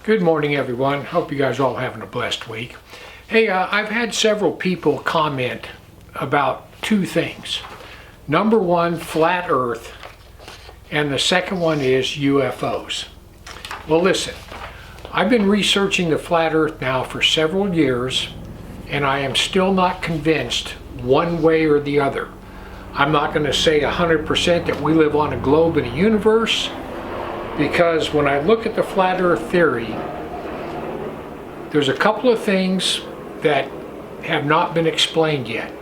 Good morning, everyone. Hope you guys are all having a blessed week. Hey, I've had several people comment about two things. Number one, flat earth, and the second one is UFOs. Well, listen, I've been researching the flat earth now for several years, and I am still not convinced one way or the other. I'm not going to say 100% that we live on a globe in a universe, because when I look at the flat earth theory, there's a couple of things that have not been explained yet.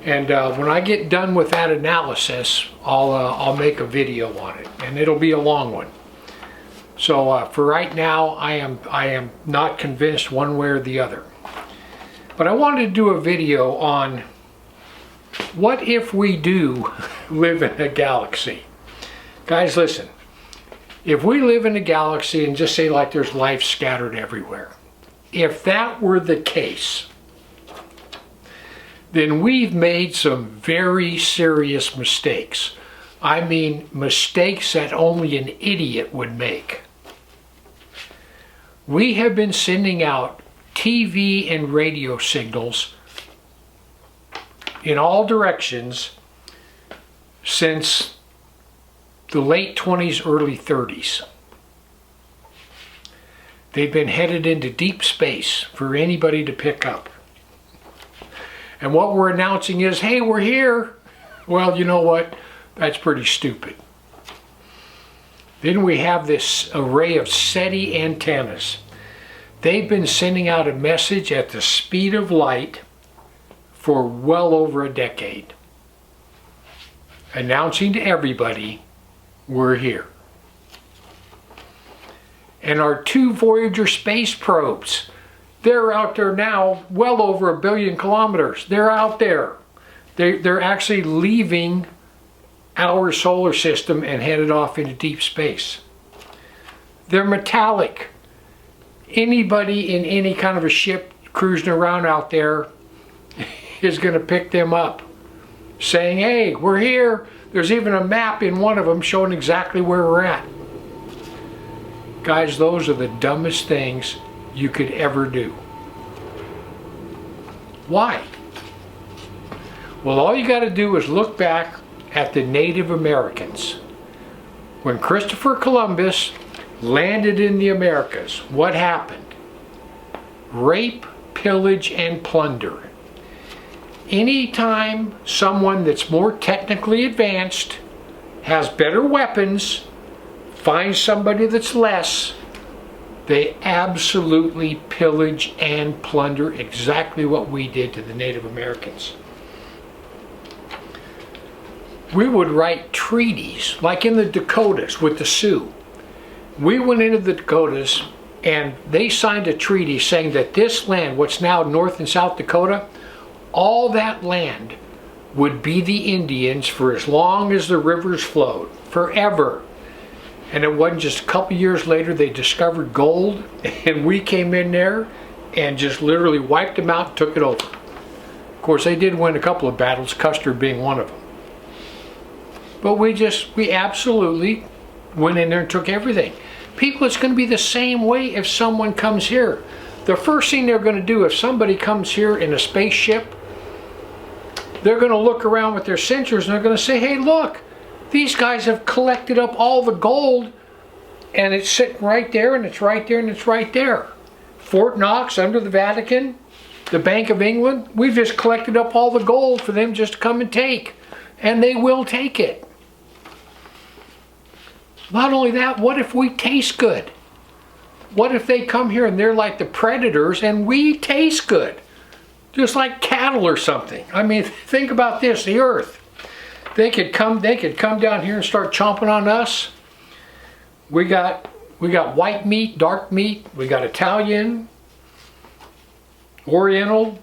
And when I get done with that analysis, I'll make a video on it, and it'll be a long one. So for right now, I am not convinced one way or the other. But I wanted to do a video on what if we do live in a galaxy. Guys, listen. If we live in a galaxy and just say like there's life scattered everywhere, if that were the case, then we've made some very serious mistakes. I mean, mistakes that only an idiot would make. We have been sending out TV and radio signals in all directions since the late 20s, early 30s. They've been headed into deep space for anybody to pick up. And what we're announcing is, hey, we're here. Well, you know what? That's pretty stupid. Then we have this array of SETI antennas. They've been sending out a message at the speed of light for well over a decade, announcing to everybody, we're here. And our two Voyager space probes, they're out there now well over 1 billion kilometers. They're out there. They're actually leaving our solar system and headed off into deep space. They're metallic. Anybody in any kind of a ship cruising around out there is going to pick them up, saying, hey, we're here. There's even a map in one of them showing exactly where we're at. Guys, those are the dumbest things you could ever do. Why? Well, all you got to do is look back at the Native Americans. When Christopher Columbus landed in the Americas, what happened? Rape, pillage, and plunder. Anytime someone that's more technically advanced, has better weapons, finds somebody that's less, they absolutely pillage and plunder, exactly what we did to the Native Americans. We would write treaties, like in the Dakotas with the Sioux. We went into the Dakotas and they signed a treaty saying that this land, what's now North and South Dakota, all that land would be the Indians for as long as the rivers flowed, forever. And it wasn't just a couple years later they discovered gold, and we came in there and just literally wiped them out and took it over. Of course, they did win a couple of battles, Custer being one of them. But we absolutely went in there and took everything. People, it's going to be the same way if someone comes here. The first thing they're going to do if somebody comes here in a spaceship, they're going to look around with their sensors and they're going to say, hey, look, these guys have collected up all the gold and it's sitting right there and it's right there and it's right there. Fort Knox under the Vatican, the Bank of England, we've just collected up all the gold for them just to come and take. And they will take it. Not only that, what if we taste good? What if they come here and they're like the predators and we taste good? Just like cattle or something. I mean, think about this, the earth. They could come down here and start chomping on us. We got white meat, dark meat, we got Italian, Oriental.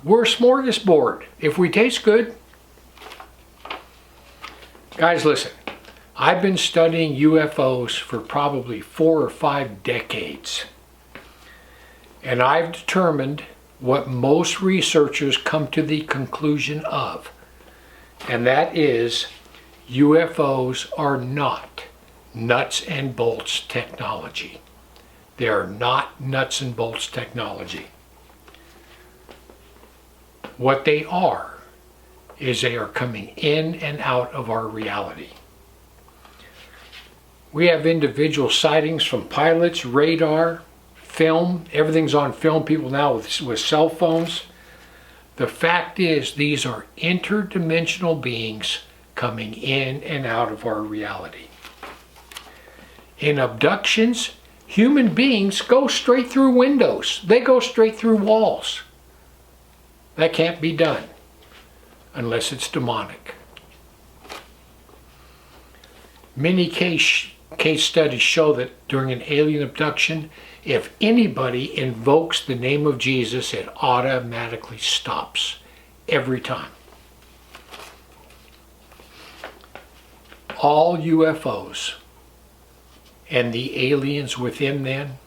We're a smorgasbord if we taste good. Guys, listen. I've been studying UFOs for probably 4 or 5 decades. And I've determined what most researchers come to the conclusion of. And that is, UFOs are not nuts and bolts technology. They are not nuts and bolts technology. What they are is they are coming in and out of our reality. We have individual sightings from pilots, radar, film. Everything's on film. People now with cell phones. The fact is, these are interdimensional beings coming in and out of our reality. In abductions, human beings go straight through windows. They go straight through walls. That can't be done unless it's demonic. Many case studies show that during an alien abduction, if anybody invokes the name of Jesus, it automatically stops every time. All UFOs and the aliens within them,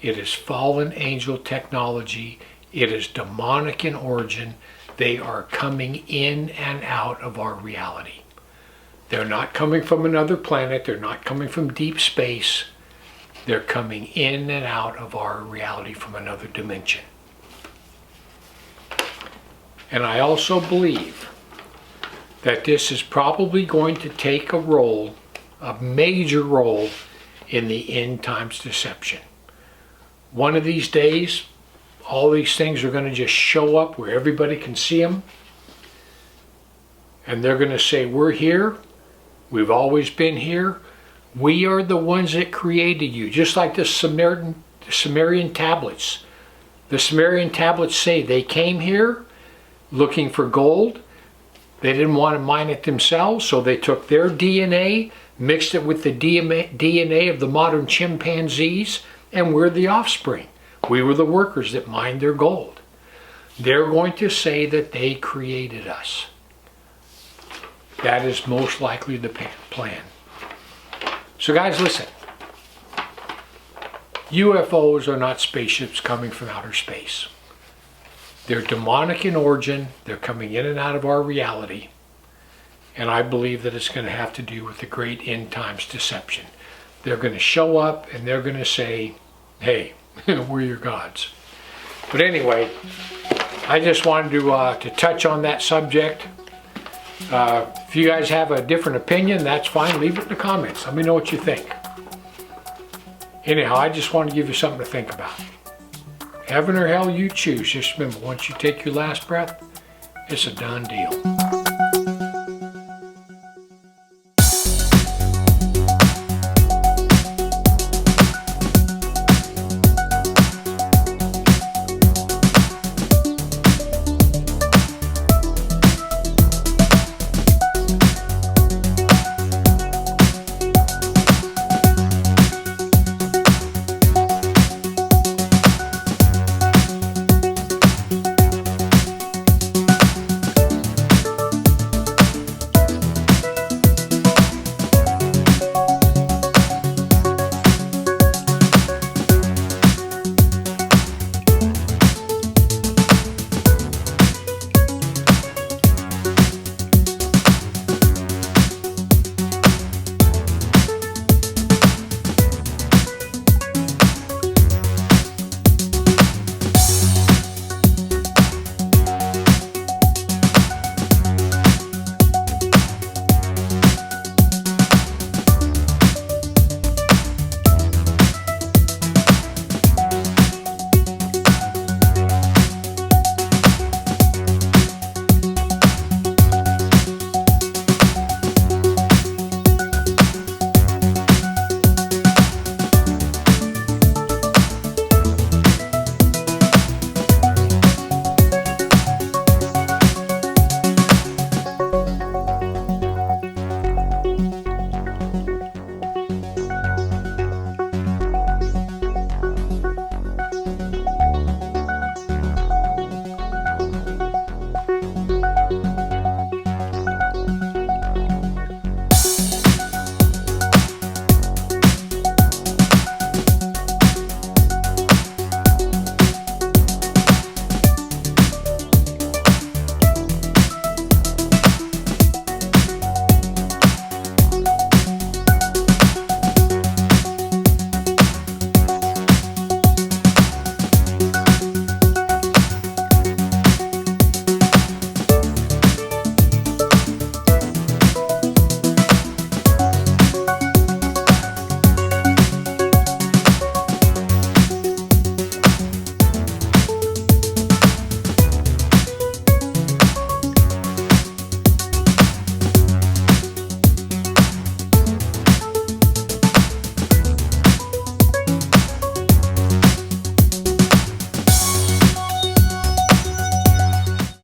it is fallen angel technology. It is demonic in origin. They are coming in and out of our reality. They're not coming from another planet. They're not coming from deep space. They're coming in and out of our reality from another dimension. And I also believe that this is probably going to take a role, a major role, in the end times deception. One of these days, all these things are going to just show up where everybody can see them. And they're going to say, we're here. We've always been here. We are the ones that created you. Just like the Sumerian tablets. The Sumerian tablets say they came here looking for gold. They didn't want to mine it themselves, so they took their DNA, mixed it with the DNA of the modern chimpanzees, and we're the offspring. We were the workers that mined their gold. They're going to say that they created us. That is most likely the plan. So guys, listen. UFOs are not spaceships coming from outer space. They're demonic in origin. They're coming in and out of our reality. And I believe that it's going to have to do with the great end times deception. They're going to show up and they're going to say, hey, we're your gods. But anyway, I just wanted to touch on that subject. If you guys have a different opinion, that's fine. Leave it in the comments. Let me know what you think. Anyhow, I just want to give you something to think about. Heaven or hell, you choose. Just remember, once you take your last breath, it's a done deal.